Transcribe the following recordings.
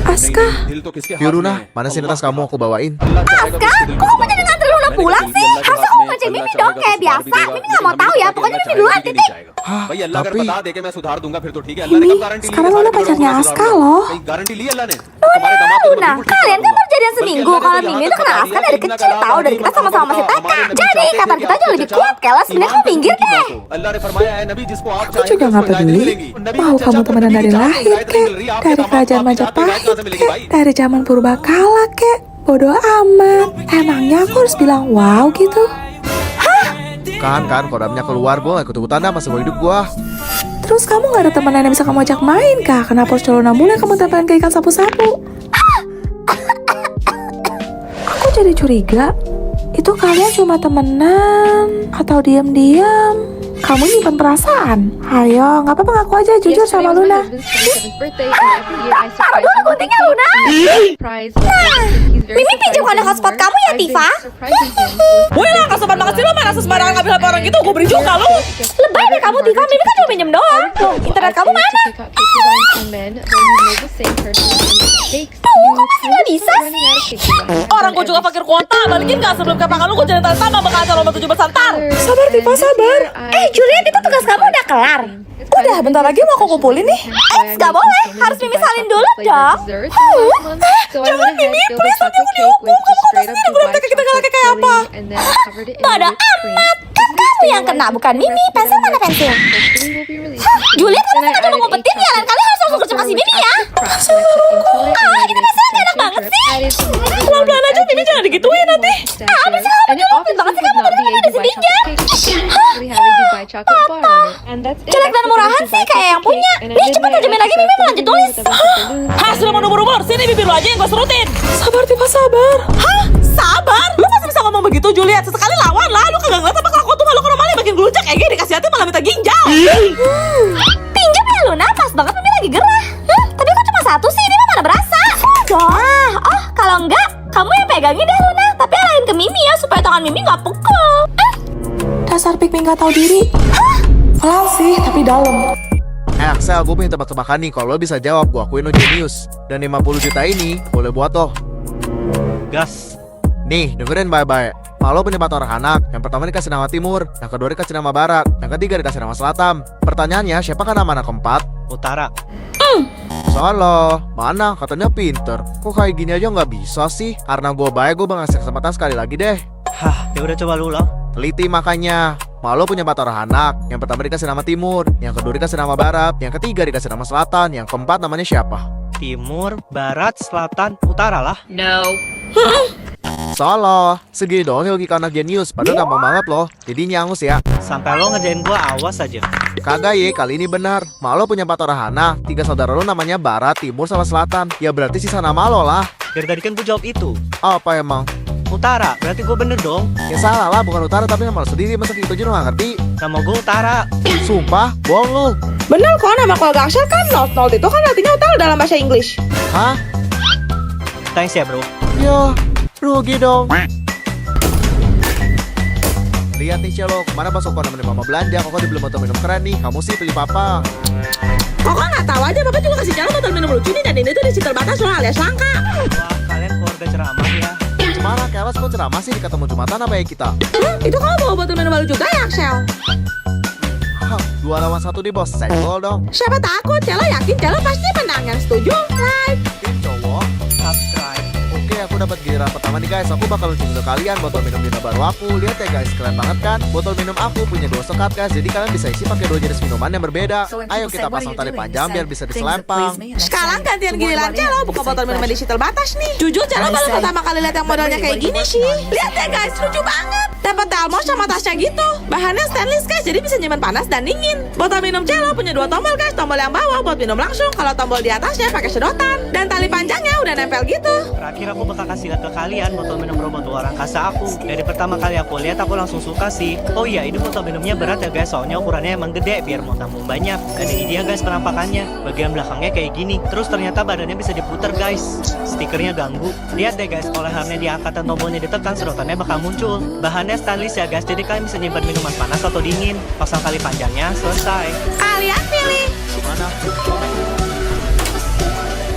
Aska, Yuruna, mana sih tas kamu aku bawain? Aska, kok kamu jadi nganter Luna pulang sih? Harusnya kamu ngecek Mimi dong kayak biasa. Mimi nggak mau tahu ya, pokoknya Mimi duluan titik. Hah, tapi Sekarang Luna pacarnya Aska loh. Luna, kalian kan baru jadian seminggu. Kalau Mimi tuh kenal Aska dari kecil tahu, dari kita sama-sama masih TK. Jadi kapan kita jauh lebih kuat. Kelas sebenarnya kamu minggir deh. Aku juga nggak peduli. Mau kamu temenan dari lahir kek, dari kerajaan Majapahit kek, dari zaman purbakala kek, bodoh amat. Emangnya aku harus bilang wow gitu? kan kodamnya keluar, gue ikut-ikutan dah masih mau hidup gue. Terus kamu nggak ada teman yang bisa kamu ajak main kah? Kenapa harus colona mulu yang kamu tempelin ke ikan sapu-sapu? Aku jadi curiga, itu kalian cuma temenan atau diam-diam? Kamu nyimpen perasaan? Ayo, nggak apa-apa ngaku aja jujur sama Luna. Taruh dulu guntingnya Luna. Mimi pinjam hotspot kamu ya Tifa. Woi lah, gak sopan banget sih lo main asal sembarangan ngambil HP orang gitu, gue beri juga lo. Lebay deh kamu Tifa, Mimi kan cuma pinjam doang. Loh, internet kamu mana? Tuh, kok masih nggak bisa sih? Orang gue juga fakir kuota, balikin gak sebelum kapan lu gue jadi tanda tambah bakal acara lomba 17 santar. Sabar Tifa, sabar. Juliet, itu tugas kamu udah kelar. Udah, bentar lagi mau aku kumpulin nih. Nggak boleh, harus Mimi salin dulu dong. Jangan Mimi, please nanti aku dihukum. Kamu kata sendiri gue udah kita galaknya kayak apa. Bodoh amat, kan kamu yang kena bukan Mimi. Pensil mana pensil? Juliet, kamu kan udah mau ngumpetin ya, lain kali harus langsung kerja kasih Mimi ya. Gitu pensilnya enak banget sih. Pelan-pelan aja, Mimi jangan digituin nanti. Apa sih kamu nyelopin banget sih, kamu tadi ada sedihnya. Jelek dan murahan sih kayak yang punya. Nih cepet terjemahin lagi, Mimi mau lanjut tulis. Hah, sudah mau umur-umur, sini bibir lo aja yang gue serutin. Sabar Tifa, sabar. Hah? Sabar? Lu masih bisa ngomong begitu Juliet? Sesekali lawan lah, lu kagak ngeliat apa kelakuan tuh malu normalnya makin gelucak kayak gini. Dikasih hati malah minta ginjal. Pinjam ya Luna, pas banget Mimi lagi gerah. Tapi kok cuma satu sih, ini mah mana berasa. Oh kalau enggak, kamu yang pegangin deh Luna. Tapi arahin ke Mimi ya, supaya tangan Mimi gak pukul. Dasar pikmin gak tahu diri. Pelan sih, tapi dalam. Axel, gue punya tebak-tebakan nih. Kalau lo bisa jawab, gue akuin lo jenius. Dan 50 juta ini boleh buat lo. Gas. Nih, dengerin baik-baik. Malo punya 4 orang anak. Yang pertama dikasih nama Timur, yang kedua dikasih nama Barat, yang ketiga dikasih nama Selatan. Pertanyaannya, siapa kan nama anak keempat? Utara. Salah, mana? Katanya pinter. Kok kayak gini aja nggak bisa sih? Karena gue baik, gue ngasih kesempatan sekali lagi deh. Hah, ya udah coba lu ulang. Teliti makanya. Malo punya 4 orang anak. Yang pertama dikasih nama Timur, yang kedua dikasih nama Barat, yang ketiga dikasih nama Selatan, yang keempat namanya siapa? Timur, Barat, Selatan, Utara lah. Salah, segini doang logika anak jenius. Padahal gampang banget loh. Jadi nyangus ya. Sampai lo ngerjain gua, awas aja. Kagak ye, kali ini benar. Malo punya 4 orang anak. 3 saudara lo namanya Barat, Timur, sama Selatan. Ya berarti sisa nama lo lah. Dari tadi kan gua jawab itu. Apa emang? Utara, berarti gua bener dong. Ya salah lah, bukan Utara tapi nama lo sendiri. Masa gitu aja lo gak ngerti? Nama gua Utara. Sumpah, bohong lo. Bener kok, nama keluarga Axel kan North itu kan artinya utara dalam bahasa Inggris. Hah? Thanks ya bro. Yo, rugi dong. Lihat nih Celo, kemana pas Koko nemenin mama belanja? Koko belum botol minum keren nih. Kamu sih pilih papa. Kok nggak tahu aja, Bapak juga kasih jalan botol minum lucu nih, dan ini tuh di situ terbatas loh alias langka. Wah, kalian keluarga ceramah ya. Gimana kelas kok ceramah sih di ketemu Jumatan apa ya kita? Itu kamu bawa botol minum baru juga ya Axel? Hah, 2 lawan 1 di bos, senggol dong. Siapa takut, Celo yakin Celo pasti menang. Yang setuju, like. Tim cowok, Subscribe. oke aku dapat giliran pertama nih guys. Aku bakal lucuin ke kalian botol minum Dina baru aku. Lihat ya guys, keren banget kan? Botol minum aku punya 2 sekat guys. Jadi kalian bisa isi pakai 2 jenis minuman yang berbeda. Ayo kita pasang tali panjang biar bisa diselempang. Sekarang gantian giliran Celo buka botol minum edisi terbatas nih. Jujur Celo baru pertama kali lihat yang modelnya kayak gini sih. Lihat ya guys, lucu banget. Dapat dalmos sama tasnya gitu. Bahannya stainless guys, jadi bisa nyimpan panas dan dingin. Botol minum Celo punya 2 tombol guys. Tombol yang bawah buat minum langsung. Kalau tombol di atasnya pakai sedotan. Dan tali panjangnya udah nempel gitu. Terakhir aku bakal kasih lihat ke kalian botol minum robot luar angkasa aku. Dari pertama kali aku lihat aku langsung suka sih. Oh iya, ini botol minumnya berat ya guys, soalnya ukurannya emang gede biar mau tampung banyak. Dan ini dia guys penampakannya. Bagian belakangnya kayak gini. Terus ternyata badannya bisa diputer guys. Stikernya ganggu. Lihat deh guys, kalau lehernya diangkat dan tombolnya ditekan, sedotannya bakal muncul. Bahannya stainless ya guys, jadi kalian bisa nyimpan minuman panas atau dingin. Pasang tali panjangnya, selesai. Kalian pilih. Gimana?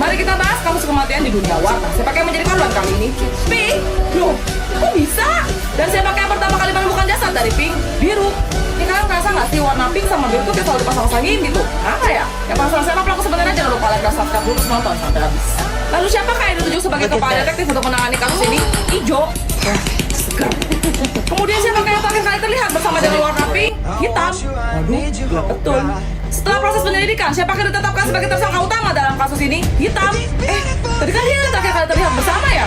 Mari kita bahas kasus kematian di dunia warna. Siapa yang menjadi korban kali ini? Pink? Loh, kok bisa? Dan siapa yang pertama kali menemukan jasad dari pink? Biru. Ini kalian merasa nggak sih warna pink sama biru tuh kayak selalu dipasang-pasangin gitu? Apa ya? Yang penasaran siapa pelaku sebenarnya jangan lupa like dan subscribe dulu terus nonton sampai habis. Lalu siapakah yang ditunjuk sebagai kepala detektif untuk menangani kasus ini? Ijo. Segar. Kemudian siapa yang terakhir kali terlihat bersama dengan warna pink? Hitam. Waduh, gelap betul. Setelah proses penyelidikan, siapa yang ditetapkan sebagai tersangka utama dalam kasus ini? Hitam. Tadi kan dia yang terakhir kali terlihat bersama ya?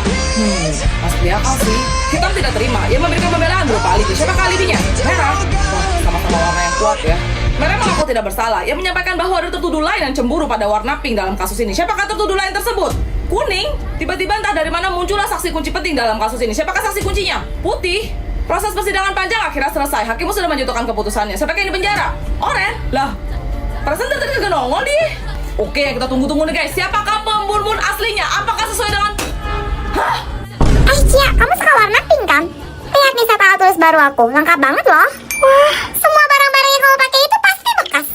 Masuk di akal sih. Hitam tidak terima. Ia memberikan pembelaan berupa alibi. Siapa alibinya? Merah. Wah, sama-sama warna yang kuat ya. Merah mengaku tidak bersalah. Ia menyampaikan bahwa ada tertuduh lain yang cemburu pada warna pink dalam kasus ini. Siapakah tertuduh lain tersebut? Kuning. Tiba-tiba entah dari mana muncullah saksi kunci penting dalam kasus ini. Siapakah saksi kuncinya? Putih. Proses persidangan panjang akhirnya selesai. Hakim sudah menjatuhkan keputusannya. Siapa yang di penjara? Oren. Lah, perasaan tadi kagak nongol dia. Oke, kita tunggu-tunggu nih guys. Siapakah pembunuh aslinya? Apakah sesuai dengan... Hah? Cia, kamu suka warna pink kan? Lihat nih set alat tulis baru aku, lengkap banget loh. Wah, semua barang-barang yang kamu pakai itu pasti bekas.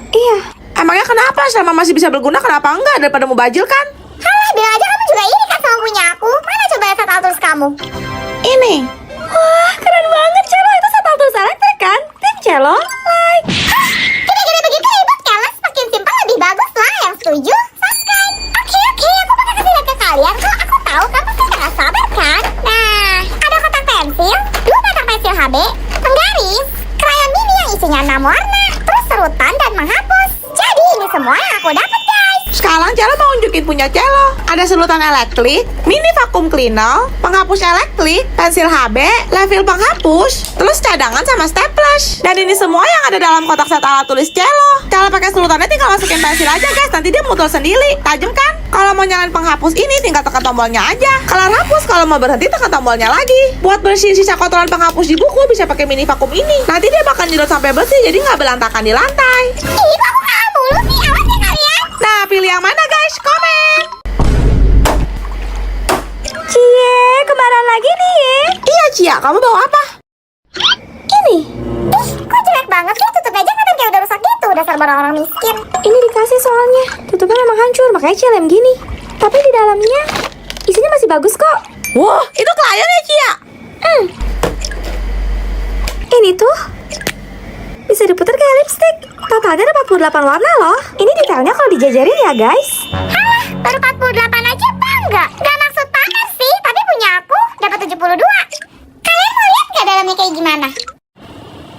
Iya. Emangnya kenapa? Selama masih bisa berguna, kenapa enggak? Daripada mubazir kan? Halah, bilang aja kamu juga iri kan sama punya aku. Mana coba set alat tulis kamu? Ini. Wah, keren banget, Celo. Itu set alat tulis elektrik kan? Tim Celo, like. Hah, gede-gede begitu ribet, Keles. Makin simpel lebih bagus lah. Yang setuju, subscribe. Oke, aku bakal kasih lihat ke kalian. Kalau aku tahu, kamu pasti nggak sabar kan? Nah, ada kotak pensil, 2 kotak pensil HB, penggaris, krayon mini yang isinya 6 warna, terus serutan dan menghapus. Jadi ini semua yang aku dapat, guys. Sekarang Celo mau unjukin punya Celo. Ada selutan elektrik, mini vakum cleaner, penghapus elektrik, pensil HB, level penghapus, terus cadangan sama staples. Dan ini semua yang ada dalam kotak set alat tulis Celo. Cara pakai selutannya tinggal masukin pensil aja guys, nanti dia mutul sendiri. Tajam kan? Kalau mau nyalain penghapus ini tinggal tekan tombolnya aja. Kalau hapus, kalau mau berhenti tekan tombolnya lagi. Buat bersihin sisa kotoran penghapus di buku bisa pakai mini vakum ini. Nanti dia bakal nyedot sampai bersih jadi nggak berantakan di lantai. Ih, kok aku kalah mulu sih? Awas ya kalian. Nah, pilih yang mana guys? Komen. Cie, kembaran lagi nih ya. Iya Cia, kamu bawa apa? Ini. Ih, kok jelek banget sih? Tutup aja kan kayak udah rusak gitu. Dasar orang-orang miskin. Ini dikasih soalnya. Tutupnya memang hancur, makanya Cie lem gini. Tapi di dalamnya isinya masih bagus kok. Wah, itu klien ya Cia? Ini tuh bisa diputar kayak lipstick. Totalnya ada 48 warna loh. Ini detailnya kalau dijajarin ya guys. Halah, baru 48 aja bangga. Gak maksud pamer sih, tapi punya aku dapat 72. Kalian mau lihat gak dalamnya kayak gimana?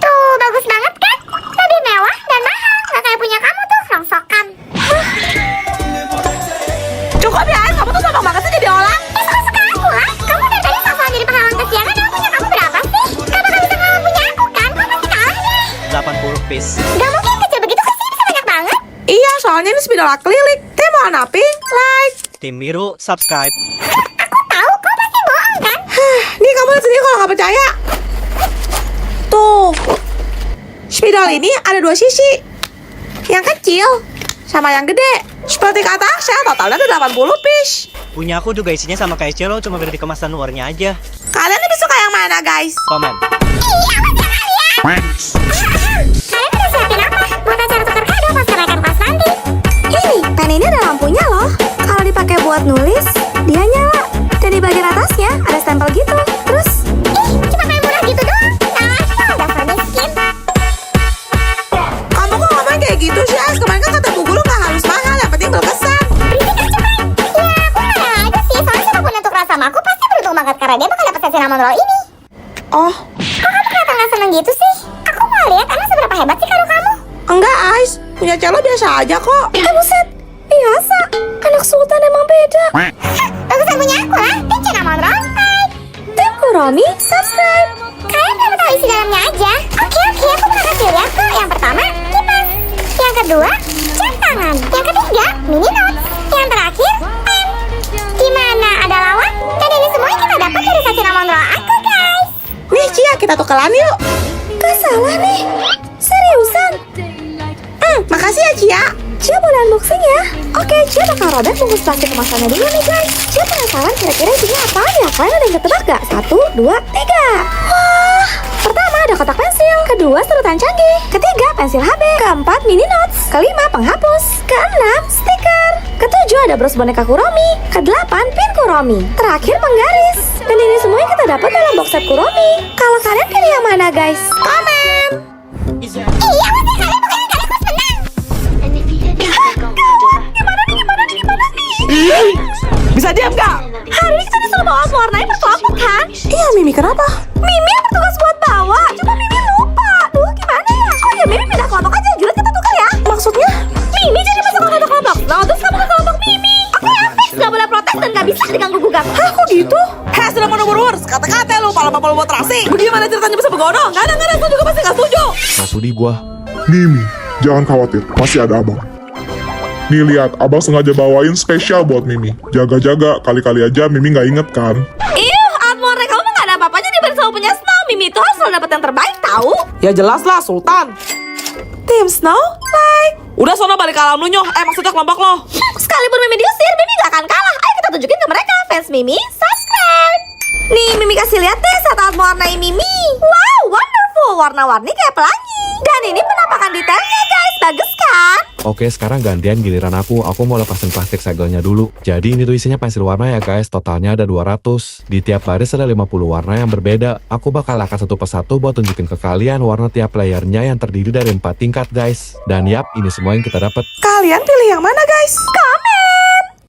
Tuh, bagus banget kan? Lebih mewah dan mahal. Gak kayak punya kamu tuh, rongsokan. Cukup ya, kamu tuh gampang banget sih jadi orang. Suka-suka aku lah. Kamu dari tadi sok-sokan jadi pahlawan kesiangan. Yang punya kamu berapa sih? Gak bakal bisa ngalahin punya aku kan? Kamu pasti kalah deh. 80 piece. Gak mungkin kecil begitu kan sih, bisa banyak banget. Iya, soalnya ini spidol akrilik. Teh mau napi? Like. Tim biru, subscribe. Aku tahu, kau pasti bohong kan? Nih kamu lihat sendiri kalau nggak percaya. Tuh, spidol ini ada 2 sisi. Yang kecil sama yang gede. Seperti kata Axel, totalnya ada 80 piece. Punya aku juga isinya sama kayak Celo, cuma beda di kemasan luarnya aja. Kalian lebih suka yang mana guys? Komen. Kalian udah siapin apa? Buat acara tukar kado pas kenaikan kelas nanti. Ini, pen ini ada lampunya loh. Kalau dipakai buat nulis, dia nyala. Dan di bagian atasnya ada stempel gitu. Terus, cuma main murah gitu doang. Nah, dasar miskin. Kamu kok ngomong kayak gitu sih? Kemarin kan kata Bu Guru nggak harus mahal, yang penting berkesan. Berisik aja, Bray. Ya, aku nggak aja sih. Soalnya siapapun yang tukar sama aku pasti beruntung banget karena dia bakal dapet sesi cinnamon roll ini. Oh, Kok kamu kelihatan nggak seneng gitu sih? Aku mau lihat emang seberapa hebat sih kado kamu. enggak Ais. Punya Celo biasa aja kok. Buset, biasa. Anak sultan emang beda. Bagusan punya aku lah. Tim cinnamon roll, like. Tim Kuromi, subscribe. Kalian baru tahu isi dalamnya aja. Oke, aku bakal kasih lihat kok. Yang pertama, kipas. Yang kedua, jam tangan. Yang ketiga, mini notes. Yang terakhir, pen. Gimana, ada lawan? Dan ini semua yang kita dapat dari cinnamon roll aku, guys. Nih Cia, kita tukeran yuk. Gak salah nih. Seriusan. Makasih ya Cia. Cia boleh unboxing ya? Oke, Cia bakal robek bungkus plastik kemasannya dulu nih guys. Cia penasaran kira-kira isinya apaan ya? Kalian ada yang ketebak gak? 1, 2, 3. Wah, pertama ada kotak pensil. Kedua serutan canggih. Ketiga pensil HB. Keempat mini notes. Kelima penghapus. Keenam stiker. Ketujuh ada bros boneka Kuromi. Kedelapan pin Kuromi. Terakhir penggaris. Dan ini semua yang kita dapat dalam box set Kuromi. Kalau kalian pilih yang mana guys? Komen. Iya maksudnya kalian bukan yang kalian pas menang. Gimana nih? Bisa diam gak? Hari ini kita disuruh bawa warnanya berkelompok kan? Iya Mimi, kenapa? Mimi yang bertugas buat bawa, cuma Mimi lupa. Duh gimana ya? Oh ya Mimi pindah kelompok aja, Juliet kita tukar ya. Maksudnya? Mimi jadi masuk ke kelompok, nah terus kamu ke kelompok Mimi. Oke ya, fix, gak boleh protes dan gak bisa diganggu gugat. Hah, kok gitu? Heh, sudah mau nomor kata-kata lu, pala-pala buat terasi. Bagaimana ceritanya bisa begodong? Gak ada yang setuju, pasti gak setuju. Nah sudi gua. Mimi, jangan khawatir, masih ada abang. Nih lihat, abang sengaja bawain spesial buat Mimi. Jaga-jaga, kali-kali aja Mimi nggak inget kan? Atmore, kamu mah gak ada apa-apanya dibanding sama punya Snow. Mimi itu harus selalu dapet yang terbaik tahu. Ya jelas lah, Sultan. Tim Snow, like. Udah sono balik ke alam lu nyoh. Maksudnya kelompok lo. Sekalipun Mimi diusir, Mimi gak akan kalah. Ayo kita tunjukin ke mereka, fans Mimi, subscribe. Nih, Mimi kasih lihat deh saat mewarnai Mimi. Wow, wonderful, warna-warni kayak pelangi. Dan ini penampakan detailnya guys, bagus kan? Oke, sekarang gantian giliran aku. Aku mau lepasin plastik segelnya dulu. Jadi ini tuh isinya pensil warna ya guys. Totalnya ada 200. Di tiap baris ada 50 warna yang berbeda. Aku bakal akan satu persatu buat tunjukin ke kalian warna tiap layernya yang terdiri dari 4 tingkat guys. Dan yap, ini semua yang kita dapat. Kalian pilih yang mana guys? Komen.